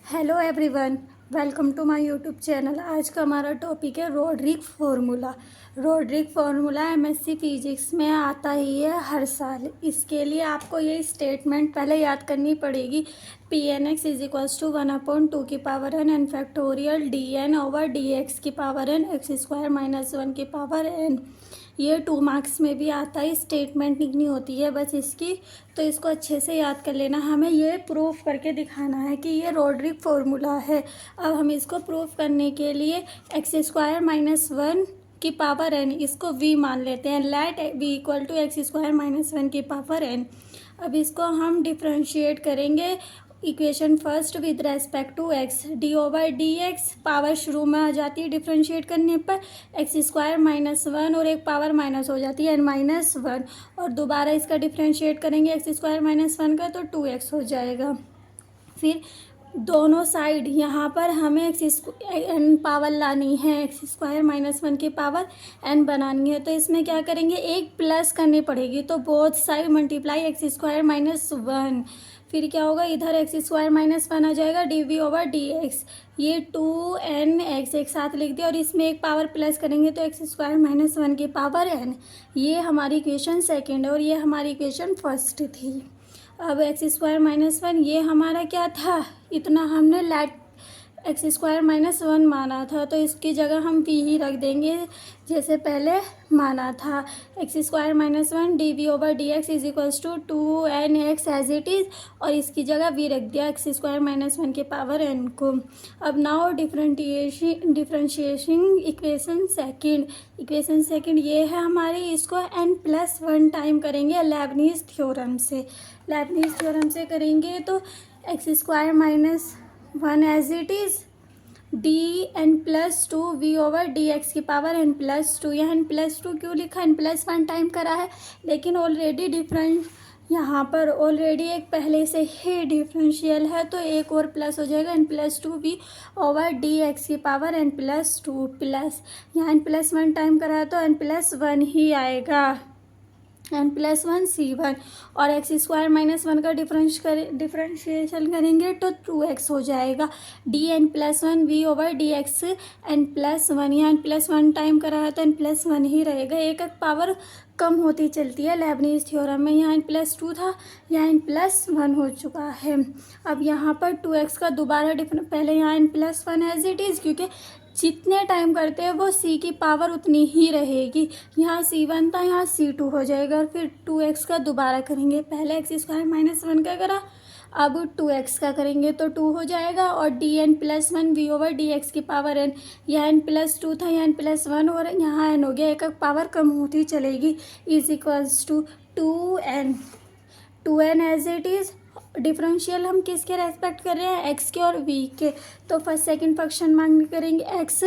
Hello everyone, welcome to my YouTube channel. आज का हमारा टॉपिक है Rodrigues formula. Rodrigues formula MSc physics में आता ही है हर साल। इसके लिए आपको ये स्टेटमेंट पहले याद करनी पड़ेगी। P N X is equals to 1/2 की power N N factorial D N over D x की power N X square minus 1 की पावर एन। ये 2 मार्क्स में भी आता है, स्टेटमेंट लिखनी होती है बस इसकी, तो इसको अच्छे से याद कर लेना। हमें ये प्रूफ करके दिखाना है कि ये रोड्रिक फार्मूला है। अब हम इसको प्रूफ करने के लिए एक्स स्क्वायर माइनस 1 की पावर एन, इसको वी मान लेते हैं। Let v equal to x square minus 1 की पावर एन। अब इसको हम डिफ्रेंशिएट करेंगे equation first with respect to x. D over D x power शुरू में आ जाती है डिफ्रेंशिएट करने पर एक्स स्क्वायर माइनस 1 और एक पावर माइनस हो जाती है एन माइनस 1, और दोबारा इसका डिफ्रेंशिएट करेंगे एक्स स्क्वायर माइनस 1 का तो 2x हो जाएगा। फिर दोनों साइड यहाँ पर हमें एन पावर लानी है, एक्स स्क्वायर माइनस 1 की पावर एन बनानी है, तो इसमें क्या करेंगे, एक प्लस करनी पड़ेगी, तो both side multiply x square minus 1। फिर क्या होगा, इधर एक्स स्क्वायर माइनस 1 आ जाएगा d v over D x. ये 2nx एक साथ लिख दिया और इसमें एक पावर प्लस करेंगे तो एक्स स्क्वायर माइनस 1 की पावर n। ये हमारी इक्वेशन सेकेंड है और ये हमारी इक्वेशन फर्स्ट थी। अब एक्स स्क्वायर माइनस 1 ये हमारा क्या था, इतना हमने लेट एक्स स्क्वायर माइनस 1 माना था, तो इसकी जगह हम वी ही रख देंगे जैसे पहले माना था। X square minus 1 d v over D x is equals to 2nx as it is, और इसकी जगह वी रख दिया एक्स स्क्वायर माइनस 1 के पावर n को। अब नाउ डिफ्रेंशिएशन इक्वेशन सेकेंड ये है हमारी, इसको n+1 टाइम करेंगे लेबनीज़ थ्योरम से। लेबनीज़ थ्योरम से करेंगे तो x square minus 1 as it is d n plus 2 v over D x की पावर एन प्लस 2। यहाँ n+2 क्यों लिखा, n+1 टाइम करा है, लेकिन ऑलरेडी डिफरेंट यहाँ पर ऑलरेडी एक पहले से ही डिफरेंशियल है, तो एक और प्लस हो जाएगा n+2 v over D x की पावर n+2 प्लस यहाँ n+1 टाइम करा है तो n+1 ही आएगा, n+1 C1, और एक्स स्क्वायर माइनस 1 का डिफरेंशिएशन करेंगे तो 2x हो जाएगा। D n+1 v over D x n+1, यहाँ n+1 टाइम करा है तो n+1 ही रहेगा, एक एक पावर कम होती चलती है लेबनीज़ थ्योरम में। यहाँ n+2 था, यहाँ n+1 हो चुका है। अब यहाँ पर 2x का दोबारा पहले यहाँ n+1 एज इट इज़, क्योंकि जितने टाइम करते हैं वो c की पावर उतनी ही रहेगी। यहाँ C1 था, यहाँ C2 हो जाएगा, और फिर 2x का दोबारा करेंगे, पहले एक्स स्क्वायर माइनस 1 का करा, अब 2x का करेंगे तो 2 हो जाएगा, और d n+1 v over D x की पावर n। यह n+2 था, यहाँ n+1 और यहाँ n हो गया, एक एक पावर कम होती चलेगी, is equals to 2n as it is. Differential हम किसके रेस्पेक्ट कर रहे हैं, एक्स के और वी के, तो फर्स्ट सेकंड फंक्शन मांग करेंगे x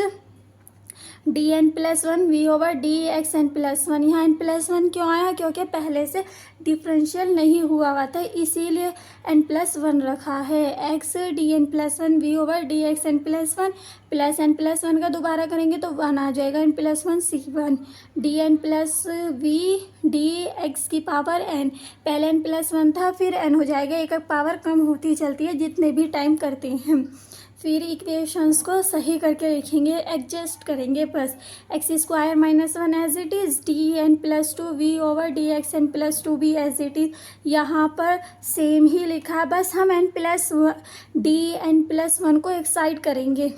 d n+1 v over D x n+1। यहाँ n+1 क्यों आया, क्योंकि पहले से डिफरेंशियल नहीं हुआ था, इसीलिए n+1 रखा है। X d n+1 v over D x n+1 plus n+1 का दोबारा करेंगे तो 1 आ जाएगा, n+1 C1 D n+v D x की पावर n। पहले n+1 था, फिर n हो जाएगा, एक एक पावर कम होती चलती है जितने भी टाइम करते हैं। फिर इक्वेशंस को सही करके लिखेंगे, एडजस्ट करेंगे बस। X square minus 1 as it is d n+2 v over D x n+2 भी एज इट इज़, यहाँ पर सेम ही लिखा, बस हम डी n+1 को एक साइड करेंगे,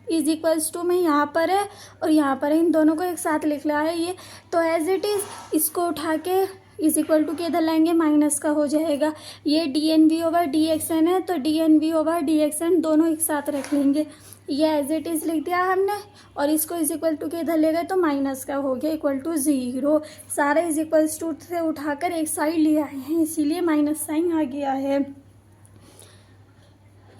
इज इक्वल्स टू में यहाँ पर है और यहाँ पर है, इन दोनों को एक साथ लिख रहा है ये, तो एज इट इज़ इसको उठा के इज इक्वल टू के इधर लाएंगे, माइनस का हो जाएगा। ये d n v over D x n है, तो d n v over D x n दोनों एक साथ रख लेंगे, ये एज इट इज़ लिख दिया हमने, और इसको इज इक्वल टू के इधर ले गए तो माइनस का हो गया इक्वल टू 0। सारे इज इक्वल्स टू से उठाकर एक साइड ले आए हैं, इसीलिए माइनस साइन आ गया है।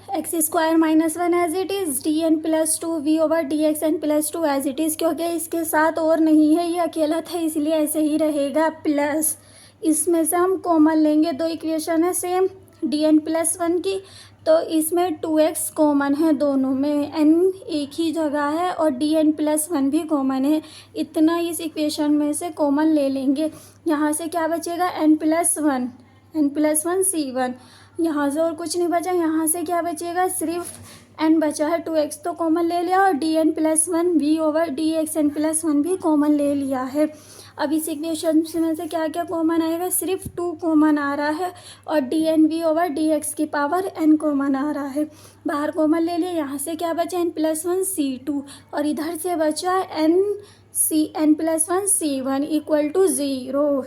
X square minus 1 as it is d n+2 v over D x n+2 as it is, क्योंकि इसके साथ और नहीं है, ये अकेला था इसलिए ऐसे ही रहेगा, प्लस इसमें से हम कॉमन लेंगे, दो इक्वेशन है सेम डी n+1 की, तो इसमें 2x कॉमन है दोनों में, n एक ही जगह है और डी n+1 भी कॉमन है, इतना इस इक्वेशन में से कॉमन ले लेंगे। यहाँ से क्या बचेगा, n+1 C1, यहाँ से और कुछ नहीं बचा, यहाँ से क्या बचेगा, सिर्फ n बचा है, 2x तो कॉमन ले लिया और dn plus 1 v over dxn plus 1 भी कॉमन ले लिया है। अब इस इक्वेशन में से क्या क्या कॉमन आएगा, सिर्फ 2 कॉमन आ रहा है और dn v ओवर dx की पावर n कॉमन आ रहा है, बाहर कॉमन ले लिया। यहाँ से क्या बचा, n प्लस 1 c2 और इधर से बचा n plus 1 c1 equal to 0।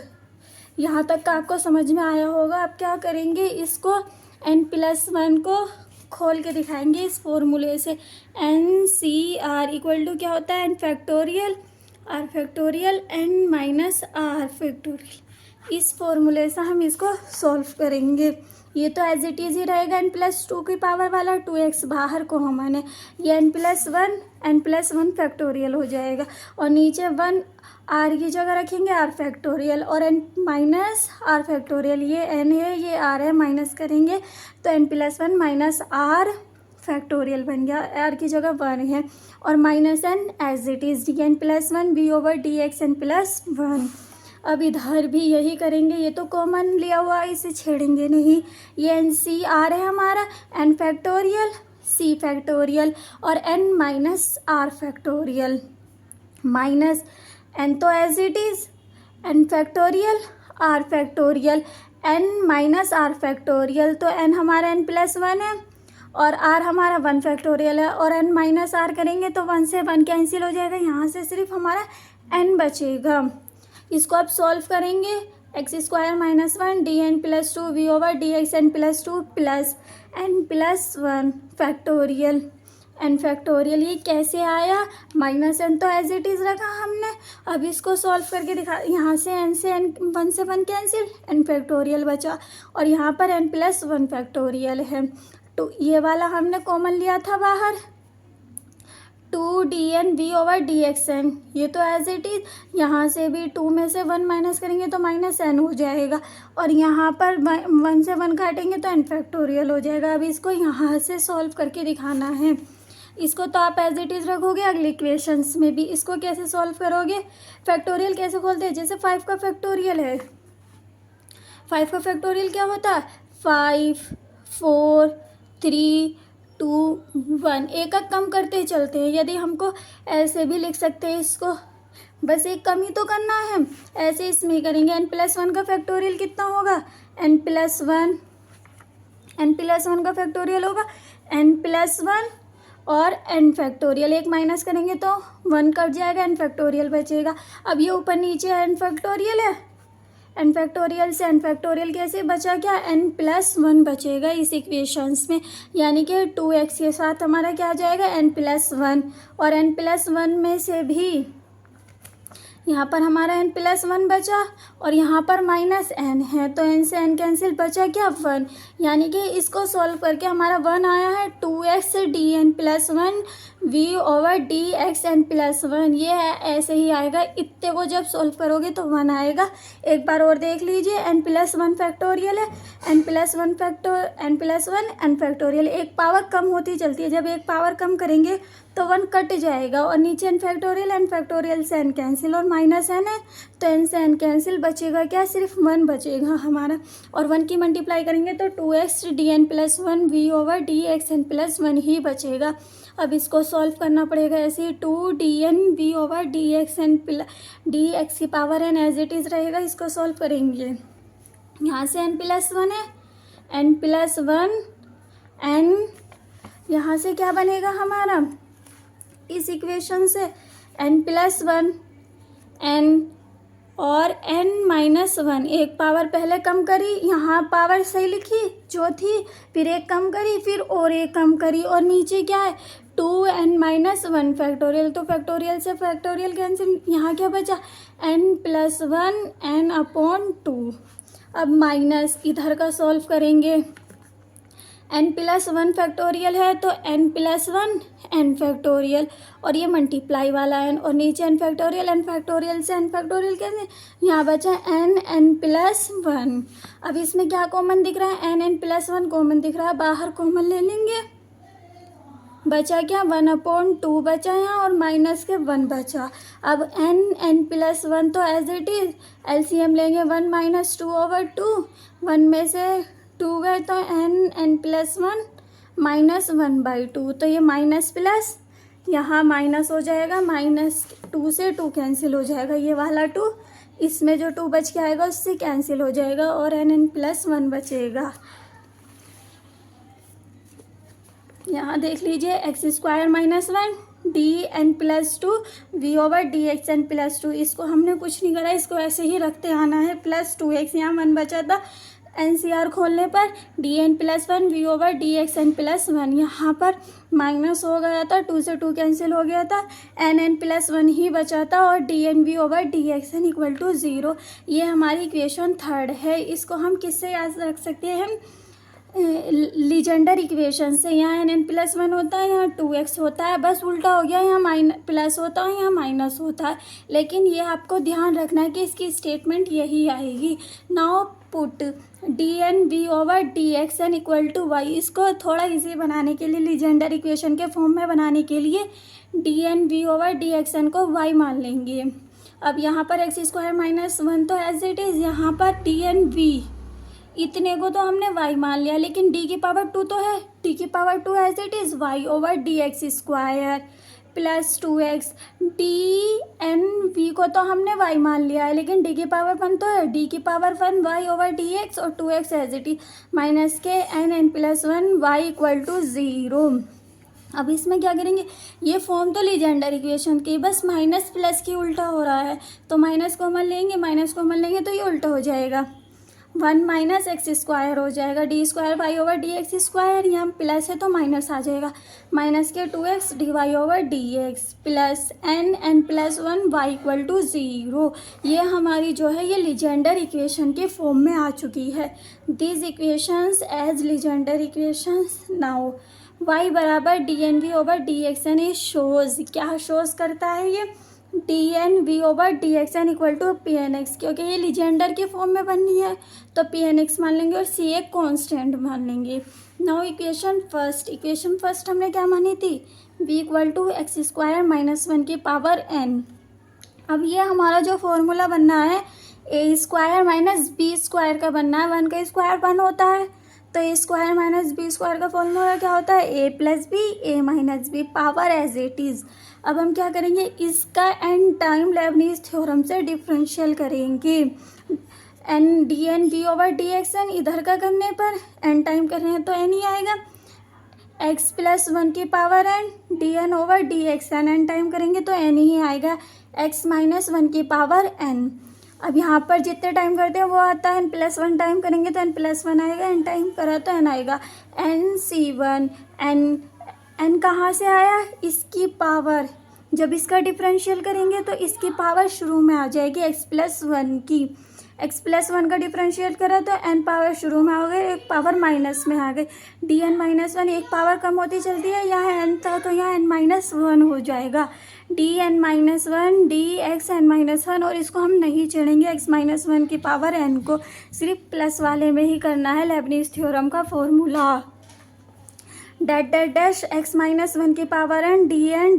यहाँ तक का आपको समझ में आया होगा। अब क्या करेंगे, इसको n प्लस 1 को खोल के दिखाएंगे इस फॉर्मूले से। N c r equal to क्या होता है, n factorial r factorial n minus r factorial. इस फॉर्मूले से हम इसको सॉल्व करेंगे। ये तो एज इट इज़ ही रहेगा, n प्लस 2 की पावर वाला 2x बाहर कॉमन है, ये n प्लस 1 फैक्टोरियल हो जाएगा और नीचे 1 r की जगह रखेंगे r फैक्टोरियल और n माइनस r फैक्टोरियल। ये n है, ये r है, माइनस करेंगे तो n plus 1 minus r factorial बन गया, r की जगह 1 है और minus n as it is dn plus 1 v over dxn plus 1। अब इधर भी यही करेंगे, ये तो कॉमन लिया हुआ है, इसे छेड़ेंगे नहीं। ये एन सी आर है हमारा, n फैक्टोरियल c फैक्टोरियल और n minus r factorial, minus n तो as it is n factorial r factorial, n minus r factorial, तो n हमारा n प्लस 1 है और r हमारा 1 फैक्टोरियल है और n माइनस r करेंगे तो 1 से 1 कैंसिल हो जाएगा, यहाँ से सिर्फ हमारा n बचेगा। इसको आप सॉल्व करेंगे, x square minus 1 dn plus 2 v over dxn plus 2 plus n plus 1 factorial n factorial. ये कैसे आया, माइनस n तो एज इट इज़ रखा हमने। अब इसको सॉल्व करके दिखा, यहाँ से n से n 1 से 1 कैंसिल, n फैक्टोरियल बचा और यहाँ पर n प्लस 1 फैक्टोरियल है। तो ये वाला हमने कॉमन लिया था बाहर, 2dn v ओवर dxn, ये तो एज इट इज़। यहाँ से भी 2 में से 1 माइनस करेंगे तो माइनस n हो जाएगा और यहाँ पर 1 से 1 काटेंगे तो n फैक्टोरियल हो जाएगा। अब इसको यहाँ से सॉल्व करके दिखाना है। इसको तो आप एज इट इज़ रखोगे, अगले इक्वेशंस में भी इसको कैसे सॉल्व करोगे, फैक्टोरियल कैसे खोलते हैं, जैसे 5 का फैक्टोरियल है, 5 का फैक्टोरियल क्या होता है, 5 4 3 2 1, एक कम करते चलते हैं। यदि हमको ऐसे भी लिख सकते हैं इसको, बस एक कम ही तो करना है, ऐसे इसमें करेंगे। n प्लस 1 का फैक्टोरियल कितना होगा, n प्लस 1 का फैक्टोरियल होगा n प्लस 1 और n फैक्टोरियल, एक माइनस करेंगे तो 1 कट जाएगा, n फैक्टोरियल बचेगा। अब ये ऊपर नीचे n फैक्टोरियल है, n फैक्टोरियल से n फैक्टोरियल कैसे बचा, क्या n प्लस 1 बचेगा इस इक्वेशंस में, यानी कि 2x के साथ हमारा क्या आ जाएगा, n प्लस 1 और n प्लस 1 में से भी यहाँ पर हमारा n प्लस 1 बचा और यहाँ पर माइनस n है, तो n से n कैंसिल, बचा क्या, 1। यानी कि इसको सॉल्व करके हमारा 1 आया है, 2x dn plus 1 v over dxn plus 1। ये है, ऐसे ही आएगा, इतने को जब सॉल्व करोगे तो 1 आएगा। एक बार और देख लीजिए, n प्लस 1 फैक्टोरियल है, n प्लस 1 n फैक्टोरियल, एक पावर कम होती चलती है, जब एक पावर कम करेंगे तो 1 कट जाएगा और नीचे n फैक्टोरियल से n कैंसिल और माइनस n है तो n से n कैंसिल, बचेगा क्या, सिर्फ 1 बचेगा हमारा और 1 की मल्टीप्लाई करेंगे तो 2x dn plus 1 v over dxn plus 1 ही बचेगा। अब इसको सॉल्व करना पड़ेगा ऐसे ही, 2dn v ओवर dx की power n as it is रहेगा, इसको सॉल्व करेंगे। यहाँ से n प्लस 1 है, n प्लस 1 n, यहाँ से क्या बनेगा हमारा, इस इक्वेशन से n प्लस 1 n और n माइनस 1, एक पावर पहले कम करी, यहाँ पावर सही लिखी जो थी, फिर एक कम करी, फिर और एक कम करी और नीचे क्या है, 2n माइनस 1 फैक्टोरियल, तो फैक्टोरियल से फैक्टोरियल कैंसिल, यहाँ क्या बचा, n प्लस 1 n अपॉन 2। अब माइनस इधर का सॉल्व करेंगे, n प्लस 1 फैक्टोरियल है तो n प्लस 1 n फैक्टोरियल और ये मल्टीप्लाई वाला n और नीचे n फैक्टोरियल से n फैक्टोरियल कैसे, यहाँ बचा n प्लस 1। अब इसमें क्या कॉमन दिख रहा है, n प्लस 1 कॉमन दिख रहा है, बाहर कॉमन ले लेंगे, बचा क्या, 1/2 बचा यहाँ और माइनस के 1 बचा। अब n प्लस 1 तो एज इट इज़, एलसीएम लेंगे 1 माइनस 2 ओवर 2, 1 में से टू गए तो n+1 -1/2, तो ये माइनस प्लस यहाँ माइनस हो जाएगा, -2 से 2 कैंसिल हो जाएगा, ये वाला 2 इसमें जो 2 बच के आएगा उससे कैंसिल हो जाएगा और n+1 बचेगा। यहाँ देख लीजिए x² -1 dn+2 v/dxn+2, इसको हमने कुछ नहीं करा, इसको ऐसे ही रखते आना है, +2x यहाँ 1 बचा था NCR खोलने पर, dn+1 v/dxn+1, यहाँ पर माइनस हो गया था, 2 से 2 कैंसिल हो गया था, nn+1 ही बचा था और dn v/dxn = 0। ये हमारी इक्वेशन 3 है। इसको हम किससे याद रख सकते हैं? लीजेंडर इक्वेशन से। यहाँ nn+1 होता है, यहाँ 2x होता है, बस उल्टा हो गया, यहाँ प्लस होता है, यहाँ माइनस होता है, लेकिन ये आपको ध्यान रखना है कि इसकी स्टेटमेंट यही आएगी। Now put dn v/dxn = y। इसको थोड़ा इजी बनाने के लिए, लीजेंडर इक्वेशन के फॉर्म में बनाने के लिए dn v/dxn को y मान लेंगे। अब यहाँ पर x² -1 तो एज इट इज़, यहाँ पर dn v इतने को तो हमने y मान लिया, लेकिन d⁻2 तो है, d⁻2 as it is y/dx² + 2x, dn v को तो हमने y मान लिया है, लेकिन d⁻1 तो है, d⁻1 y/dx और 2x as it is minus के n+1 y = 0। अब इसमें क्या करेंगे? ये फॉर्म तो लीजेंडर इक्वेशन की, बस माइनस प्लस की उल्टा हो रहा है, तो माइनस कॉमन लेंगे तो ये उल्टा हो जाएगा, 1 - x² हो जाएगा, d² y/dx², यहाँ प्लस है तो माइनस आ जाएगा, माइनस के 2x dy/dx plus n+1 y = 0। ये हमारी जो है ये लीजेंडर इक्वेशन के फॉर्म में आ चुकी है। This equations as Legendre equations. Now y = dn v/dxn is shows, क्या शोज करता है ये? dn v/dxn = pnx, क्योंकि ये लीजेंडर के फॉर्म में बननी है तो pnx मान लेंगे और c एक कॉन्स्टेंट मान लेंगे। नाउ इक्वेशन फर्स्ट हमने क्या मानी थी? v = x² -1 n। अब ये हमारा जो फॉर्मूला बनना है a² - b² का बनना है, 1 का स्क्वायर 1 होता है, तो a² - b² का फॉर्मूला क्या होता है? a + b a - b power as it is. अब हम क्या करेंगे? इसका n टाइम लेबनीज़ थ्योरम से डिफरेंशियल करेंगे। dn v/dxn इधर का करने पर n टाइम कर रहे हैं तो n ही आएगा, x + 1 की power n dn/dxn, n time करेंगे तो n ही आएगा, x - 1 की पावर n। अब यहाँ पर जितने टाइम करते हैं वो आता है, n+1 टाइम करेंगे तो n+1 आएगा, n टाइम करा तो n आएगा, nc1 n कहाँ से आया? इसकी पावर, जब इसका डिफरेंशियल करेंगे तो इसकी पावर शुरू में आ जाएगी x+1 की, x+1 का डिफरेंशियल करा तो n पावर शुरू में आ गई, एक पावर माइनस में आ गई, dn-1 एक पावर कम होती चलती है, यहाँ n था तो यहाँ n-1 हो जाएगा, dn-1 dxn-1, और इसको हम नहीं छेड़ेंगे x-1 की पावर n को, सिर्फ प्लस वाले में ही करना है लेबनीज़ थ्योरम का फॉर्मूला। डैश x-1 की पावर n dn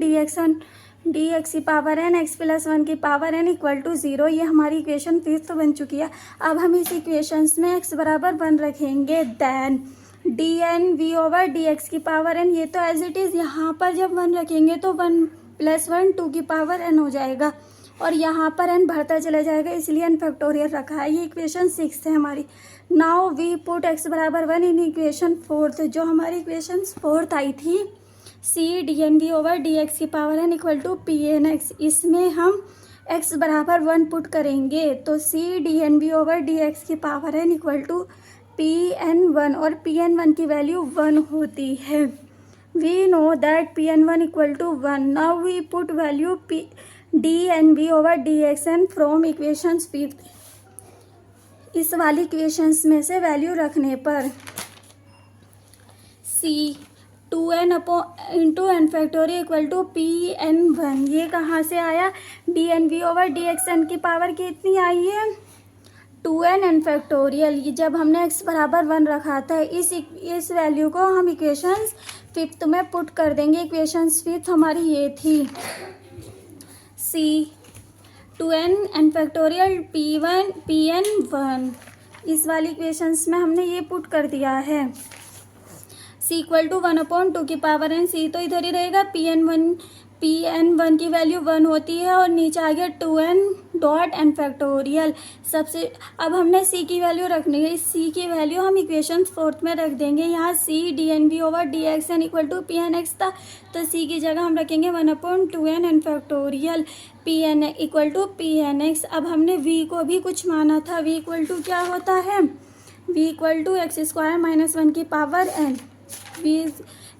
dx की पावर n x+1 की पावर n = 0। ये हमारी इक्वेशन 5 बन चुकी है। अब हम इस इक्वेशंस में x = 1 रखेंगे, देन dn v/dx की पावर n, ये तो एज इट इज़, यहाँ पर जब 1 रखेंगे तो 1 + 1 2 की पावर n हो जाएगा, और यहाँ पर n बढ़ता चला जाएगा, इसलिए n फैक्टोरियल रखा है। ये इक्वेशन 6 है हमारी। Now we put x = 1 in equation 4, जो हमारी इक्वेशन 4 आई थी, c dn v/dx की पावर n = pnx, इसमें हम x = 1 पुट करेंगे तो c dn v/dx की पावर n = pn1, और pn1 की वैल्यू 1 होती है। We know that pn1 = 1। Now we put value dn v/dxn from equations 5। इस वाली इक्वेशंस में से वैल्यू रखने पर c 2n × n factorial = pn1, ये कहाँ से आया? dn v/dxn की पावर कितनी आई है? 2n n factorial. ये जब हमने x = 1 रखा था, इस वैल्यू को हम इक्वेशंस 5 में पुट कर देंगे। इक्वेशंस 5 हमारी ये थी, c 2n n factorial pn1 इस वाली इक्वेशंस में हमने ये पुट कर दिया है। सी इक्वल टू 1/2 की पावर n, सी तो इधर ही रहेगा, pn1 की वैल्यू 1 होती है और नीचे आ गया 2n डॉट n फैक्टोरियल। सबसे अब हमने c की वैल्यू रखनी है, इस c की वैल्यू हम इक्वेशन 4 में रख देंगे। यहाँ c dnv/dxn equal to pnx था, तो c की जगह हम रखेंगे 1/2n n factorial, pn equal to pnx। अब हमने v को भी कुछ माना था, v इक्वल टू क्या होता है, v इक्वल टू x² - 1 की पावर n। v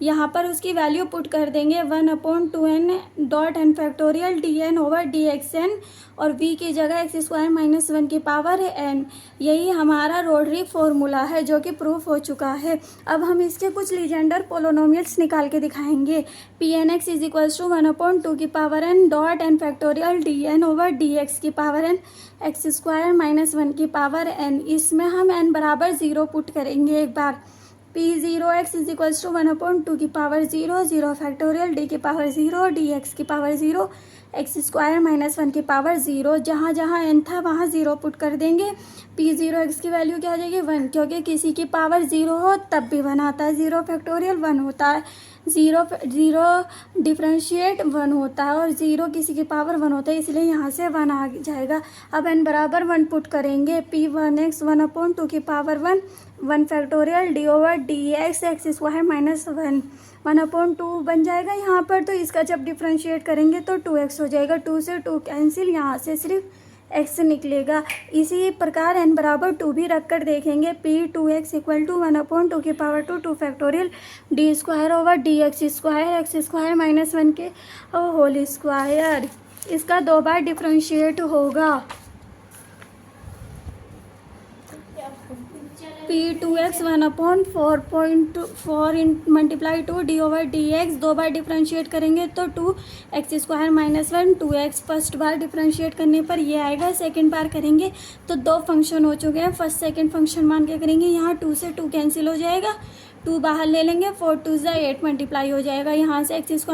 यहाँ पर उसकी वैल्यू पुट कर देंगे 1/2n dot n factorial dn/dxn और v की जगह x² - 1 की पावर n। यही हमारा रोड्रिक फार्मूला है जो कि प्रूफ हो चुका है। अब हम इसके कुछ लीजेंडर पोलोनोमियल्स निकाल के दिखाएंगे। pnx इज इक्वल्स टू 1/2 की power n dot n factorial dn/dx की पावर n x² - 1 की पावर n। इसमें हम n बराबर 0 पुट करेंगे एक बार। p0x इज इक्वल्स टू 1/2 की पावर 0 0 फैक्टोरियल d की पावर 0 dx की पावर 0 x² - 1 की पावर 0। जहाँ जहाँ n था वहाँ 0 पुट कर देंगे। p0x की वैल्यू क्या आ जाएगी 1, क्योंकि किसी की पावर 0 हो तब भी 1 आता है, 0 फैक्टोरियल 1 होता है, 0 डिफ्रेंशिएट 1 होता है और 0 किसी की पावर 1 होता है, इसलिए यहाँ से 1 आ जाएगा। अब n बराबर 1 पुट करेंगे। p1x 1/2 की पावर 1 फैक्टोरियल d/dx x² - 1/2 बन जाएगा यहाँ पर। तो इसका जब डिफ्रेंशिएट करेंगे तो 2x हो जाएगा, 2 से 2 कैंसिल, यहाँ से सिर्फ x निकलेगा। इसी प्रकार n बराबर 2 भी रख कर देखेंगे। p2x इक्वल टू 1/2 की पावर 2 फैक्टोरियल d²/dx² x² - 1 के होल स्क्वायर। इसका 2 बार डिफ्रेंशिएट होगा। p2x 1/4 मल्टीप्लाई 2 d/dx 2 बार डिफ्रेंशिएट करेंगे तो 2x² - 1 2x। फर्स्ट बार डिफ्रेंशिएट करने पर ये आएगा, सेकंड बार करेंगे तो 2 फंक्शन हो चुके हैं, फर्स्ट सेकंड फंक्शन मान के करेंगे। यहाँ 2 से 2 कैंसिल हो जाएगा, 2 बाहर ले लेंगे, 4 2 8 मल्टीप्लाई हो जाएगा, यहाँ से x² -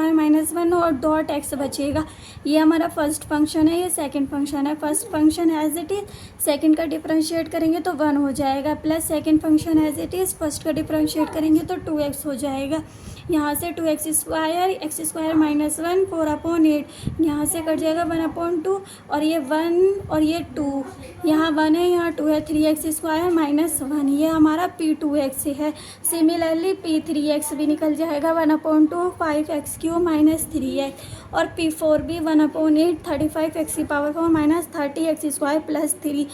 1 और डॉट x बचेगा। ये हमारा फर्स्ट फंक्शन है, ये सेकंड फंक्शन है। First function as it is, second का डिफरेंशिएट करेंगे तो 1 हो जाएगा, plus second function as it is, first का डिफरेंशिएट करेंगे तो 2x हो जाएगा। यहाँ से 2x² x² - 1 4/8, यहाँ से कट जाएगा 1/2 और ये 1 और ये 2, यहाँ 1 है यहाँ 2 है, 3x² - 1, ये हमारा p2x है। सिमिलरली p3x भी निकल जाएगा 1/2 5x³ - 3x और p4 भी 1/8 35x की पावर 4 - 30x² + 3।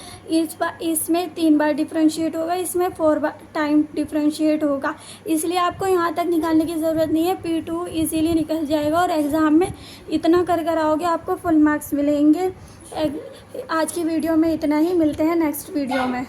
इसमें 3 बार डिफ्रेंशिएट होगा, इसमें 4 बार टाइम डिफ्रेंशिएट होगा, इसलिए आपको यहाँ तक निकालने की ज़रूरत नहीं है, p2 इजीली निकल जाएगा और एग्ज़ाम में इतना कर आओगे आपको फुल मार्क्स मिलेंगे। आज की वीडियो में इतना ही, मिलते हैं नेक्स्ट वीडियो में।